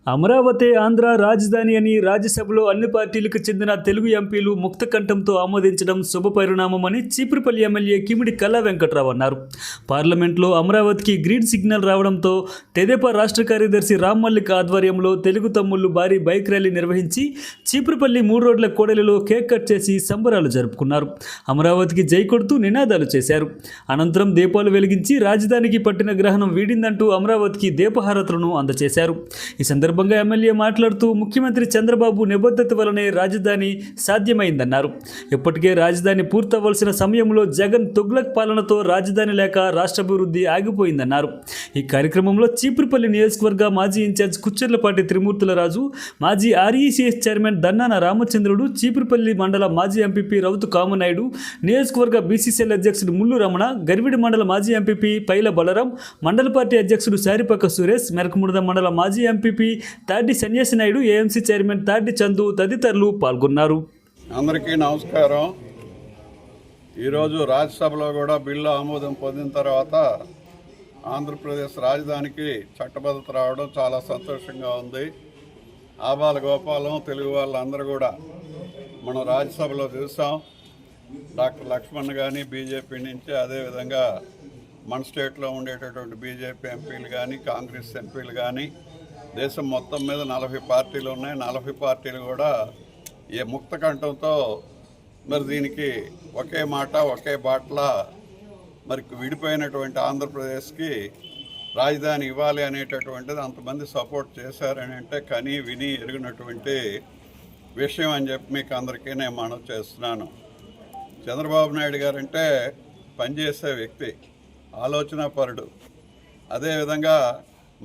అమరావతి ఆంధ్ర రాజధాని అని రాజ్యసభలో అన్ని పార్టీలకు చెందిన తెలుగు ఎంపీలు ముక్తకంఠంతో ఆమోదించడం శుభపరిణామమని చీపురుపల్లి ఎమ్మెల్యే కిమిడి కళా వెంకట్రావు అన్నారు. పార్లమెంట్లో అమరావతికి గ్రీన్ సిగ్నల్ రావడంతో తెదేపా రాష్ట్ర కార్యదర్శి రామ్ మల్లిక్ ఆధ్వర్యంలో తెలుగు తమ్ముళ్లు భారీ బైక్ ర్యాలీ నిర్వహించి చీపురుపల్లి 3 రోడ్ల కూడలిలో కేక్ కట్ చేసి సంబరాలు జరుపుకున్నారు. అమరావతికి జై కొడుతూ నినాదాలు చేశారు. అనంతరం దీపాలు వెలిగించి రాజధానికి పట్టిన గ్రహణం వీడిందంటూ అమరావతికి దీపహారతులను అందజేశారు. ఈ సందర్భంగా ఎమ్మెల్యే మాట్లాడుతూ ముఖ్యమంత్రి చంద్రబాబు నిబద్ధత వలనే రాజధాని సాధ్యమైందన్నారు. ఇప్పటికే రాజధాని పూర్తవలసిన సమయంలో జగన్ తుగ్లక్ పాలనతో రాజధాని లేక రాష్ట్రాభివృద్ధి ఆగిపోయిందన్నారు. ఈ కార్యక్రమంలో చీపురుపల్లి నియోజకవర్గ మాజీ ఇన్ఛార్జ్ కుచ్చెర్లపాటి త్రిమూర్తులరాజు, మాజీ ఆర్ఈసీఎస్ చైర్మన్ దన్నాన రామచంద్రుడు, చీపురుపల్లి మండల మాజీ ఎంపీపీ రౌతు కామనాయుడు, నియోజకవర్గ బీసీసీఎల్ అధ్యక్షుడు ముల్లు రమణ, గరివిడి మండల మాజీ ఎంపీపీ పైల బలరాం, మండల పార్టీ అధ్యక్షుడు సారిపక్క సురేష్, మెరకముడద మండల మాజీ ఎంపీపీ తాడ్డి సన్యాసి నాయుడు, ఏఎంసీ చైర్మన్ తాడ్డి చందు తదితరులు పాల్గొన్నారు. అందరికీ నమస్కారం. ఈరోజు రాజ్యసభలో కూడా బిల్లు ఆమోదం పొందిన తర్వాత ఆంధ్రప్రదేశ్ రాజధానికి చట్టబద్ధత రావడం చాలా సంతోషంగా ఉంది. ఆబాల గోపాలం తెలుగు వాళ్ళందరూ కూడా మనం రాజ్యసభలో చూసాం. డాక్టర్ లక్ష్మణ్ కానీ బీజేపీ నుంచి, అదేవిధంగా మన స్టేట్లో ఉండేటటువంటి బీజేపీ ఎంపీలు కానీ, కాంగ్రెస్ ఎంపీలు కానీ, దేశం మొత్తం మీద 40 పార్టీలు ఉన్నాయి. 40 పార్టీలు కూడా ఈ ముక్తకంఠంతో మరి దీనికి ఒకే మాట ఒకే బాటలా మరి విడిపోయినటువంటి ఆంధ్రప్రదేశ్కి రాజధాని ఇవ్వాలి అనేటటువంటిది అంతమంది సపోర్ట్ చేశారని అంటే కని విని ఎరిగినటువంటి విషయం అని చెప్పి మీకు అందరికీ నేను మనవి చేస్తున్నాను. చంద్రబాబు నాయుడు గారంటే పనిచేసే వ్యక్తి, ఆలోచనాపరుడు, అదేవిధంగా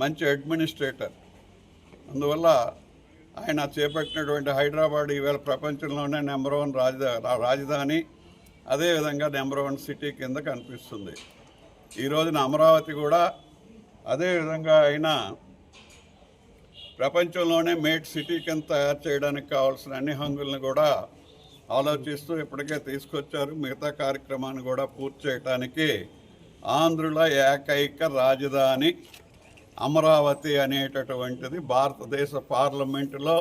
మంచి అడ్మినిస్ట్రేటర్. అందువల్ల ఆయన చేపట్టినటువంటి హైదరాబాద్ ఈవేళ ప్రపంచంలోనే నెంబర్ 1 రాజధాని, అదేవిధంగా నెంబర్ 1 సిటీ కింద కనిపిస్తుంది. ఈ రోజున అమరావతి కూడా అదేవిధంగా ఆయన ప్రపంచంలోనే మేట్ సిటీ కింద తయారు చేయడానికి కావాల్సిన అన్ని హంగులను కూడా ఆలోచిస్తూ ఇప్పటికే తీసుకొచ్చారు. మిగతా కార్యక్రమాన్ని కూడా పూర్తి చేయడానికి ఆంధ్రుల ఏకైక రాజధాని అమరావతి అనేటటువంటిది భారతదేశ పార్లమెంటులో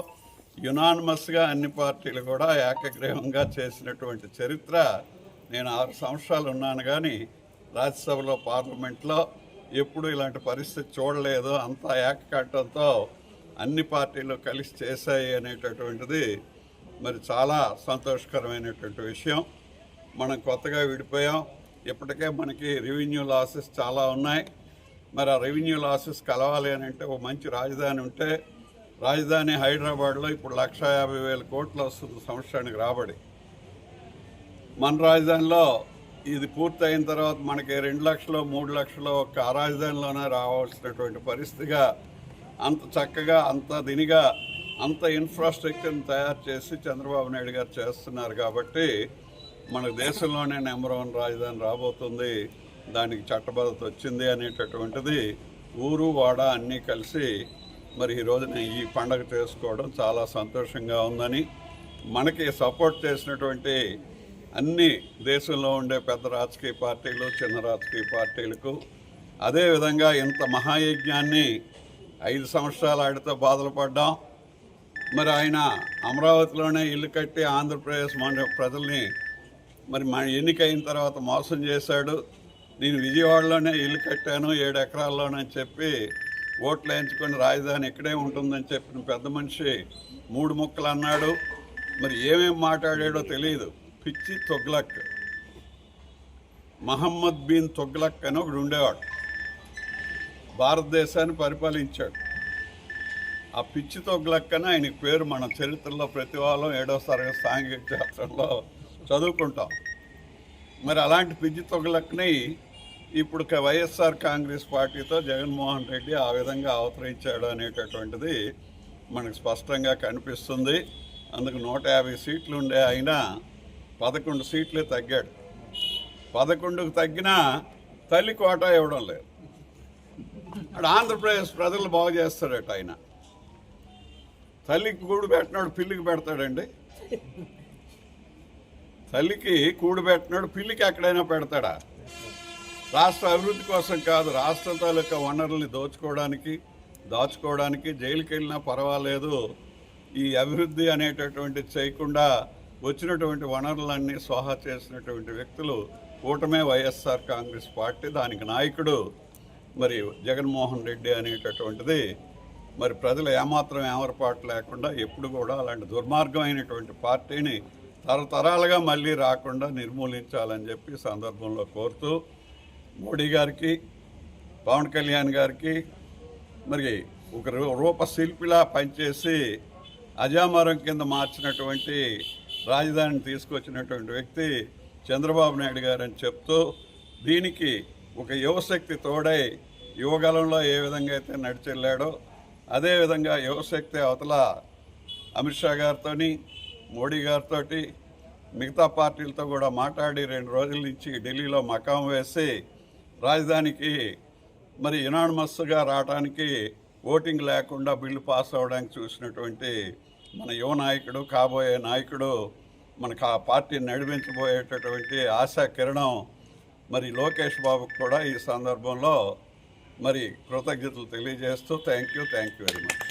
యునానిమస్గా అన్ని పార్టీలు కూడా ఏకగ్రీవంగా చేసినటువంటి చరిత్ర. నేను 6 సంవత్సరాలు ఉన్నాను కానీ రాజ్యసభలో పార్లమెంట్లో ఎప్పుడు ఇలాంటి పరిస్థితి చూడలేదు. అంతా ఏకకంఠంతో అన్ని పార్టీలు కలిసి చేశాయి అనేటటువంటిది మరి చాలా సంతోషకరమైనటువంటి విషయం. మనం కొత్తగా విడిపోయాం. ఇప్పటికే మనకి రెవెన్యూ లాసెస్ చాలా ఉన్నాయి. మరి ఆ రెవెన్యూ లాసెస్ కలవాలి అని అంటే ఒక మంచి రాజధాని ఉంటే, రాజధాని హైదరాబాద్లో ఇప్పుడు 1,50,000 కోట్లు వస్తుంది సంవత్సరానికి రాబడి. మన రాజధానిలో ఇది పూర్తయిన తర్వాత మనకి 2 లక్షలు 3 లక్షలు ఒక్క ఆ రాజధానిలోనే రావాల్సినటువంటి పరిస్థితిగా అంత చక్కగా అంత దినిగా అంత ఇన్ఫ్రాస్ట్రక్చర్ని తయారు చేసి చంద్రబాబు నాయుడు గారు చేస్తున్నారు. కాబట్టి మన దేశంలోనే నెంబర్ 1 రాజధాని రాబోతుంది. దానికి చట్టబద్ధత వచ్చింది అనేటటువంటిది ఊరు వాడ అన్నీ కలిసి మరి ఈ రోజున ఈ పండగ చేసుకోవడం చాలా సంతోషంగా ఉందని, మనకి సపోర్ట్ చేసినటువంటి అన్ని దేశంలో ఉండే పెద్ద రాజకీయ పార్టీలు, చిన్న రాజకీయ పార్టీలకు, అదేవిధంగా ఇంత మహాయజ్ఞాన్ని 5 సంవత్సరాలు ఆడితో బాధలు పడ్డాం. మరి ఆయన అమరావతిలోనే ఇల్లు కట్టి ఆంధ్రప్రదేశ్ మన ప్రజల్ని మరి మన ఎన్నికైన తర్వాత మోసం చేశాడు. నేను విజయవాడలోనే ఇల్లు కట్టాను 7 ఎకరాల్లోనని చెప్పి ఓట్లు వేయించుకొని రాజధాని ఇక్కడే ఉంటుందని చెప్పిన పెద్ద మనిషి 3 ముక్కలు అన్నాడు. మరి ఏమేమి మాట్లాడాడో తెలియదు. పిచ్చి తుగ్లక్, మహమ్మద్ బిన్ తుగ్లక్ అని ఒకడు ఉండేవాడు, భారతదేశాన్ని పరిపాలించాడు. ఆ పిచ్చి తుగ్లక్ అని ఆయనకి పేరు. మన చరిత్రలో ప్రతి వాళ్ళం 7వ తరగతి సాంఘిక శాస్త్రంలో చదువుకుంటాం. మరి అలాంటి పిచ్చి తుగ్లక్ని ఇప్పుడు వైఎస్ఆర్ కాంగ్రెస్ పార్టీతో జగన్మోహన్ రెడ్డి ఆ విధంగా అవతరించాడు అనేటటువంటిది మనకు స్పష్టంగా కనిపిస్తుంది. అందుకు 150 సీట్లు ఉండే ఆయన 11 సీట్లే తగ్గాడు. 11కు తగ్గినా తల్లి కోటా ఇవ్వడం లేదు. అక్కడ ఆంధ్రప్రదేశ్ ప్రజలు బాగు చేస్తాడట ఆయన. తల్లికి కూడు పెట్టినాడు పిల్లికి పెడతాడండి. తల్లికి కూడు పెట్టినాడు పిల్లికి ఎక్కడైనా పెడతాడా? రాష్ట్ర అభివృద్ధి కోసం కాదు, రాష్ట్ర తాలూకా వనరుల్ని దోచుకోవడానికి, దాచుకోవడానికి, జైలుకి వెళ్ళినా పర్వాలేదు, ఈ అభివృద్ధి అనేటటువంటిది చేయకుండా వచ్చినటువంటి వనరులన్నీ స్వాహా చేసినటువంటి వ్యక్తులు కూటమే వైఎస్ఆర్ కాంగ్రెస్ పార్టీ. దానికి నాయకుడు మరి జగన్మోహన్ రెడ్డి అనేటటువంటిది మరి ప్రజలు ఏమాత్రం ఏమరపాటు లేకుండా ఎప్పుడు కూడా అలాంటి దుర్మార్గమైనటువంటి పార్టీని తరతరాలుగా మళ్ళీ రాకుండా నిర్మూలించాలని చెప్పి సందర్భంలో కోరుతూ మోడీ గారికి, పవన్ కళ్యాణ్ గారికి మరి ఒక రూపశిల్పిలా పనిచేసి అజామరం కింద మార్చినటువంటి రాజధానిని తీసుకొచ్చినటువంటి వ్యక్తి చంద్రబాబు నాయుడు గారు అని చెప్తూ, దీనికి ఒక యువశక్తి తోడై యువగలంలో ఏ విధంగా అయితే నడిచెళ్ళాడో అదేవిధంగా యువశక్తి అవతల అమిత్ షా గారితో, మోడీ గారితో, మిగతా పార్టీలతో కూడా మాట్లాడి 2 రోజుల నుంచి ఢిల్లీలో మకాం వేసి రాజధానికి మరి యునానిమస్గా రావడానికి ఓటింగ్ లేకుండా బిల్లు పాస్ అవ్వడానికి చూసినటువంటి మన యువ నాయకుడు, కాబోయే నాయకుడు, మనకు ఆ పార్టీని నడిపించబోయేటటువంటి ఆశా కిరణం మరి లోకేష్ బాబుకు కూడా ఈ సందర్భంలో మరి కృతజ్ఞతలు తెలియజేస్తూ థ్యాంక్ యూ వెరీ మచ్.